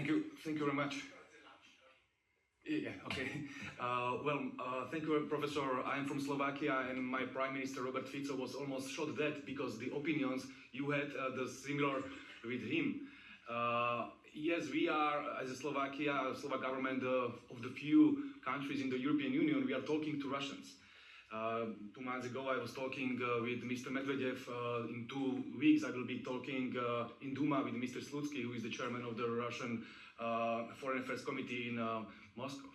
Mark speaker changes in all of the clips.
Speaker 1: Thank you very much. Yeah, okay. Thank you, Professor. I'm from Slovakia, and my Prime Minister Robert Fico was almost shot dead because the opinions you had the similar with him. Yes, we are, as a Slovak government, of the few countries in the European Union, we are talking to Russians. 2 months ago, I was talking with Mr. Medvedev. In 2 weeks, I will be talking in Duma with Mr. Slutsky, who is the chairman of the Russian Foreign Affairs Committee in Moscow.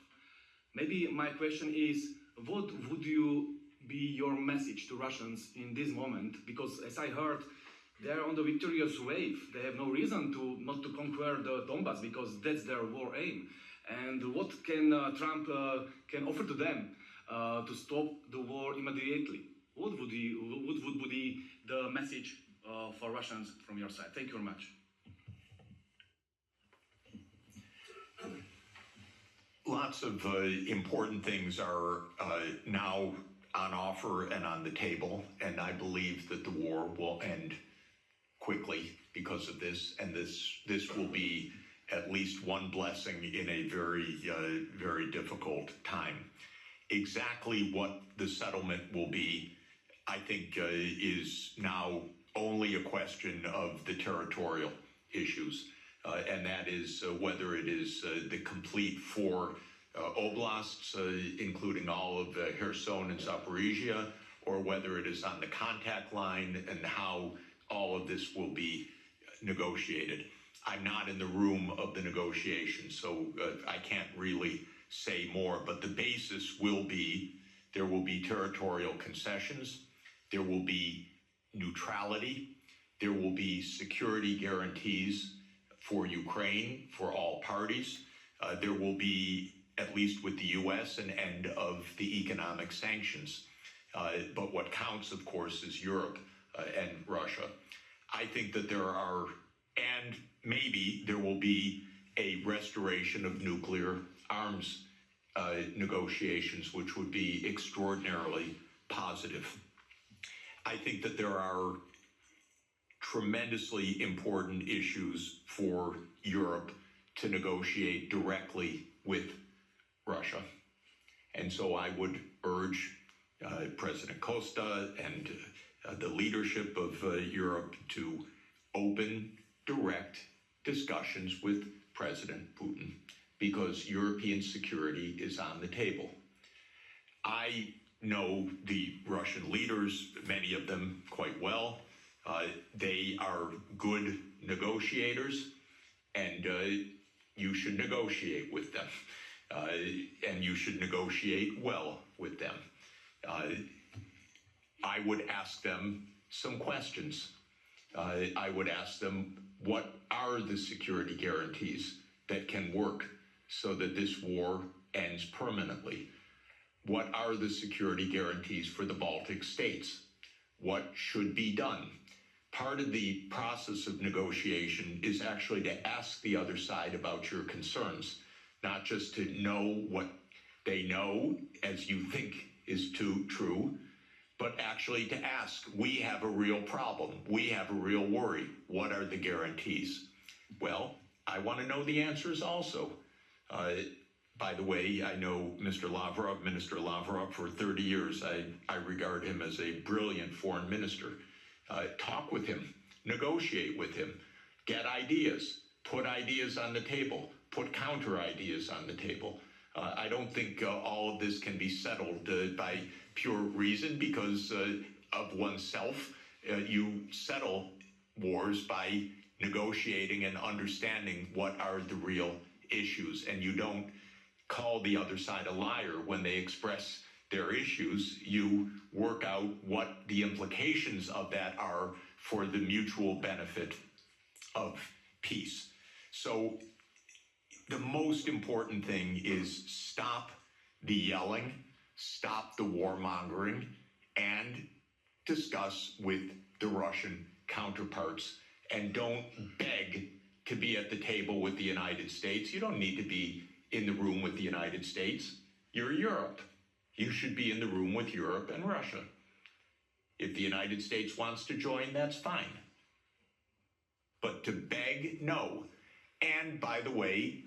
Speaker 1: Maybe my question is, what would be your message to Russians in this moment? Because as I heard, they're on the victorious wave. They have no reason not to conquer the Donbass because that's their war aim. And what can Trump can offer to them to stop the war immediately? What would be the message for Russians from your side? Thank you very much.
Speaker 2: Lots of important things are now on offer and on the table, and I believe that the war will end quickly because of this, and this will be at least one blessing in a very difficult time. Exactly what the settlement will be, I think, is now only a question of the territorial issues, and that is whether it is the complete 4 oblasts, including all of Kherson and Zaporizhia, or whether it is on the contact line, and how all of this will be negotiated. I'm not in the room of the negotiations, so I can't really say more, but the basis will be there will be territorial concessions, there will be neutrality, there will be security guarantees for Ukraine, for all parties. There will be, at least with the US, an end of the economic sanctions. But what counts, of course, is Europe and Russia. I think that there are, and maybe there will be a restoration of nuclear arms negotiations, which would be extraordinarily positive. I think that there are tremendously important issues for Europe to negotiate directly with Russia. And so I would urge President Costa and the leadership of Europe to open direct discussions with President Putin, because European security is on the table. I know the Russian leaders, many of them quite well. They are good negotiators, and you should negotiate with them, and you should negotiate well with them. I would ask them some questions. I would ask them, what are the security guarantees that can work so that this war ends permanently? What are the security guarantees for the Baltic states? What should be done? Part of the process of negotiation is actually to ask the other side about your concerns, not just to know what they know as you think is true, but actually to ask, we have a real problem, we have a real worry, what are the guarantees? Well, I want to know the answers also. By the way, I know Minister Lavrov, for 30 years. I regard him as a brilliant foreign minister. Talk with him, negotiate with him, get ideas, put ideas on the table, put counter ideas on the table. I don't think all of this can be settled by pure reason because of oneself. You settle wars by negotiating and understanding what are the real issues, and you don't call the other side a liar when they express their issues. You work out what the implications of that are for the mutual benefit of peace. So the most important thing is stop the yelling, stop the warmongering, and discuss with the Russian counterparts. And don't beg to be at the table with the United States. You don't need to be in the room with the United States. You're Europe. You should be in the room with Europe and Russia. If the United States wants to join, that's fine. But to beg, no. And by the way,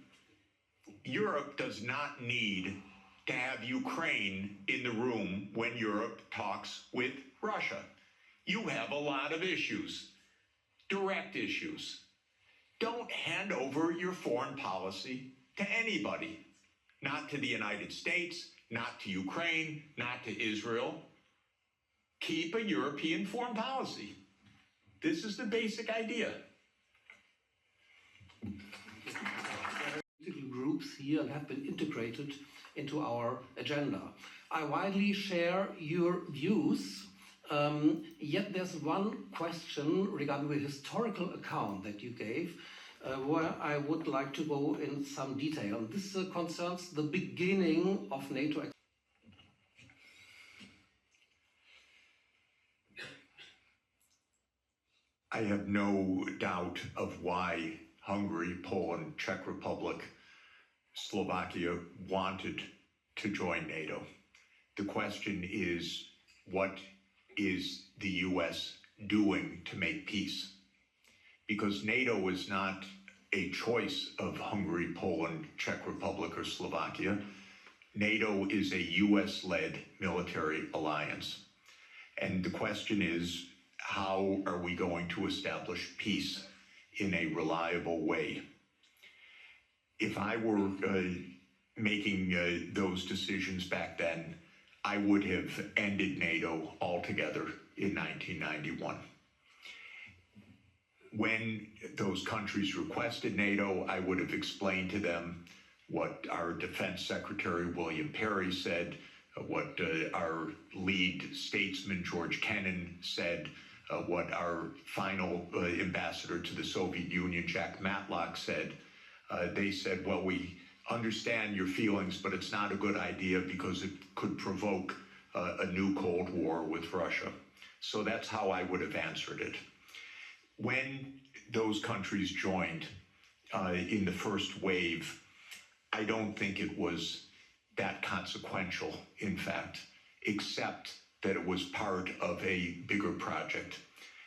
Speaker 2: Europe does not need to have Ukraine in the room when Europe talks with Russia. You have a lot of issues, direct issues. Don't hand over your foreign policy to anybody, not to the United States, not to Ukraine, not to Israel. Keep a European foreign policy. This is the basic idea.
Speaker 3: Political groups here and have been integrated into our agenda. I widely share your views, yet there's one question regarding the historical account that you gave, where I would like to go in some detail. This concerns the beginning of NATO.
Speaker 2: I have no doubt of why Hungary, Poland, Czech Republic, Slovakia wanted to join NATO. The question is, what is the U.S. doing to make peace? Because NATO is not a choice of Hungary, Poland, Czech Republic, or Slovakia. NATO is a U.S.-led military alliance. And the question is, how are we going to establish peace in a reliable way? If I were making those decisions back then, I would have ended NATO altogether in 1991. When those countries requested NATO, I would have explained to them what our Defense Secretary William Perry said, what our lead statesman George Kennan said, what our final ambassador to the Soviet Union, Jack Matlock, said. They said, well, we understand your feelings, but it's not a good idea because it could provoke a new Cold War with Russia. So that's how I would have answered it. When those countries joined in the first wave, I don't think it was that consequential, in fact, except that it was part of a bigger project.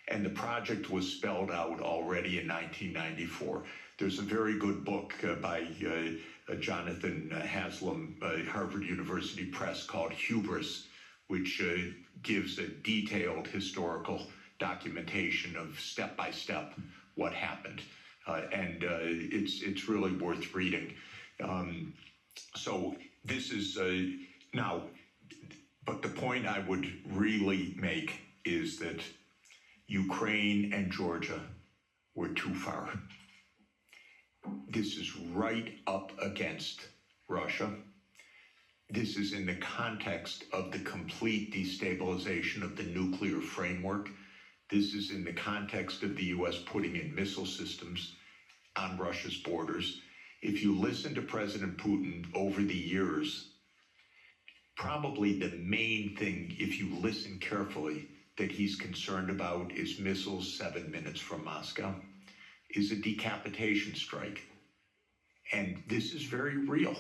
Speaker 2: And the project was spelled out already in 1994. There's a very good book by Jonathan Haslam, Harvard University Press, called Hubris, which gives a detailed historical documentation of step-by-step what happened. And it's really worth reading. So this is now, but the point I would really make is that Ukraine and Georgia were too far. This is right up against Russia. This is in the context of the complete destabilization of the nuclear framework. This is in the context of the U.S. putting in missile systems on Russia's borders. If you listen to President Putin over the years, probably the main thing, if you listen carefully, that he's concerned about is missiles 7 minutes from Moscow, is a decapitation strike. And this is very real.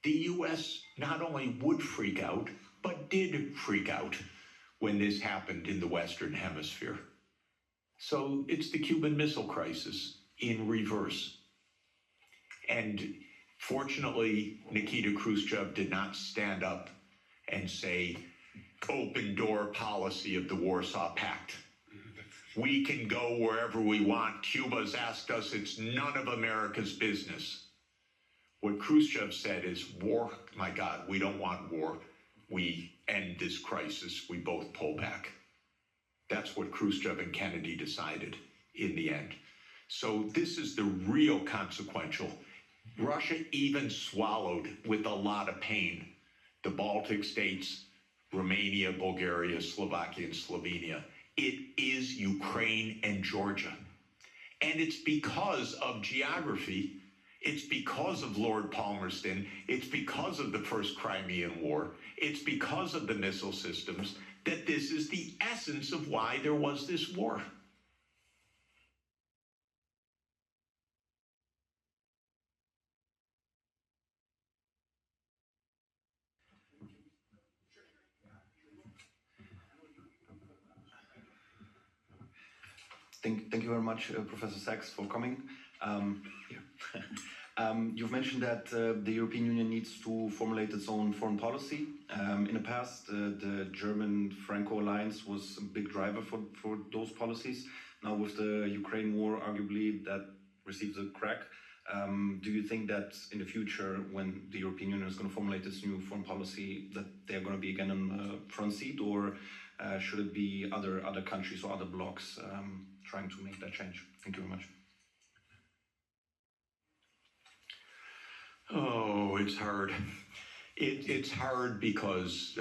Speaker 2: The U.S. not only would freak out, but did freak out when this happened in the Western Hemisphere. So it's the Cuban Missile Crisis in reverse. And fortunately, Nikita Khrushchev did not stand up and say, open door policy of the Warsaw Pact. We can go wherever we want. Cuba's asked us, it's none of America's business. What Khrushchev said is, war, my God, we don't want war. We end this crisis, we both pull back. That's what Khrushchev and Kennedy decided in the end. So this is the real consequential. Russia even swallowed with a lot of pain the Baltic states, Romania, Bulgaria, Slovakia, and Slovenia. It is Ukraine and Georgia. And it's because of geography. It's because of Lord Palmerston. It's because of the First Crimean War. It's because of the missile systems that this is the essence of why there was this war.
Speaker 4: Thank you very much, Professor Sachs, for coming. You've mentioned that the European Union needs to formulate its own foreign policy. In the past, the German-Franco alliance was a big driver for those policies. Now with the Ukraine war, arguably that receives a crack. Do you think that in the future, when the European Union is going to formulate its new foreign policy, that they're going to be again on the front seat, or should it be other countries or other blocs trying to make that change? Thank you very much.
Speaker 2: Oh, it's hard. It's hard because,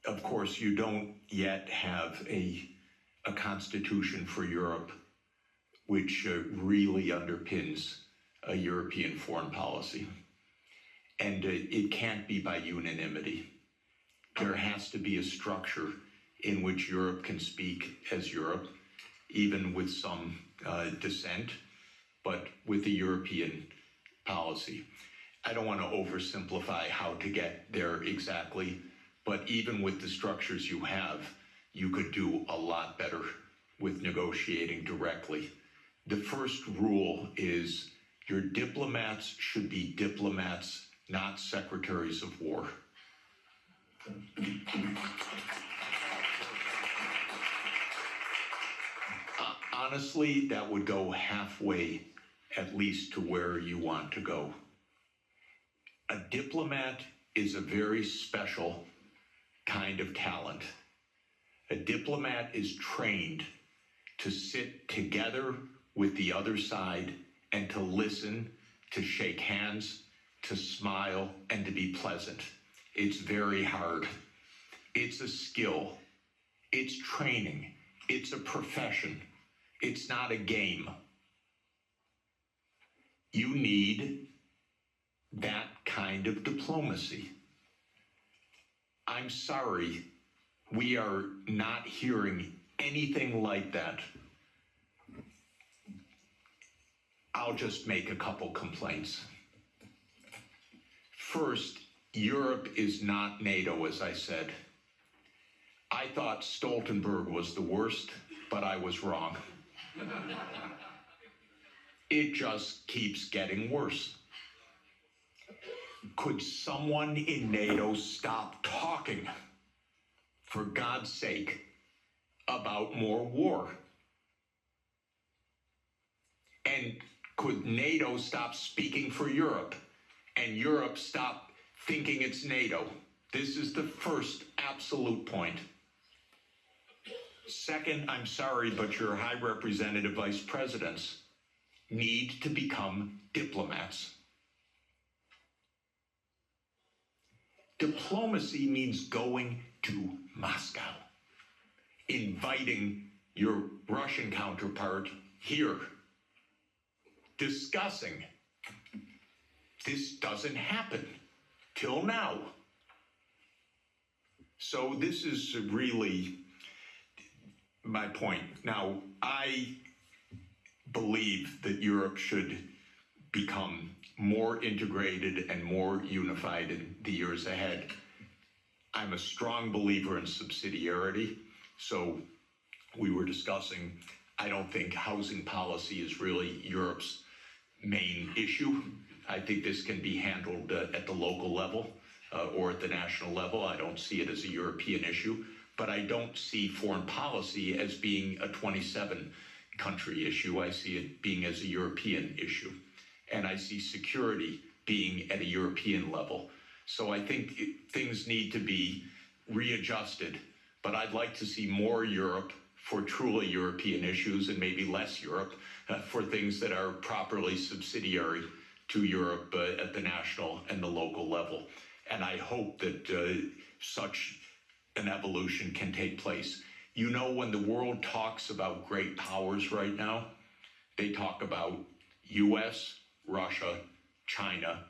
Speaker 2: of course, you don't yet have a constitution for Europe which really underpins a European foreign policy. And it can't be by unanimity. There has to be a structure in which Europe can speak as Europe, even with some dissent, but with a European policy. I don't want to oversimplify how to get there exactly, but even with the structures you have, you could do a lot better with negotiating directly. The first rule is your diplomats should be diplomats, not secretaries of war. Honestly, that would go halfway, at least, to where you want to go. A diplomat is a very special kind of talent. A diplomat is trained to sit together with the other side and to listen, to shake hands, to smile, and to be pleasant. It's very hard. It's a skill. It's training. It's a profession. It's not a game. You need that kind of diplomacy. I'm sorry, we are not hearing anything like that. I'll just make a couple complaints. First, Europe is not NATO, as I said. I thought Stoltenberg was the worst, but I was wrong. It just keeps getting worse. Could someone in NATO stop talking, for God's sake, about more war? And could NATO stop speaking for Europe, and Europe stop thinking it's NATO? This is the first absolute point. Second, I'm sorry, but your High Representative Vice Presidents need to become diplomats. Diplomacy means going to Moscow, inviting your Russian counterpart here, discussing. This doesn't happen till now. So this is really my point. Now, I believe that Europe should become more integrated and more unified in the years ahead. I'm a strong believer in subsidiarity. So we were discussing, I don't think housing policy is really Europe's main issue. I think this can be handled at the local level or at the national level. I don't see it as a European issue, but I don't see foreign policy as being a 27 country issue. I see it being as a European issue. And I see security being at a European level. So I think things need to be readjusted, but I'd like to see more Europe for truly European issues and maybe less Europe for things that are properly subsidiary to Europe at the national and the local level. And I hope that such an evolution can take place. You know, when the world talks about great powers right now, they talk about US, Russia, China,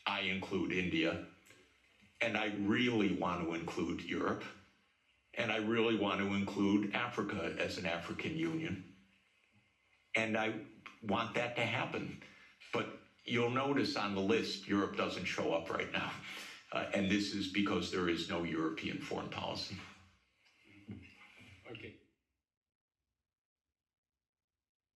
Speaker 2: I include India, and I really want to include Europe, and I really want to include Africa as an African Union. And I want that to happen. But you'll notice on the list, Europe doesn't show up right now. And this is because there is no European foreign policy.
Speaker 1: Okay.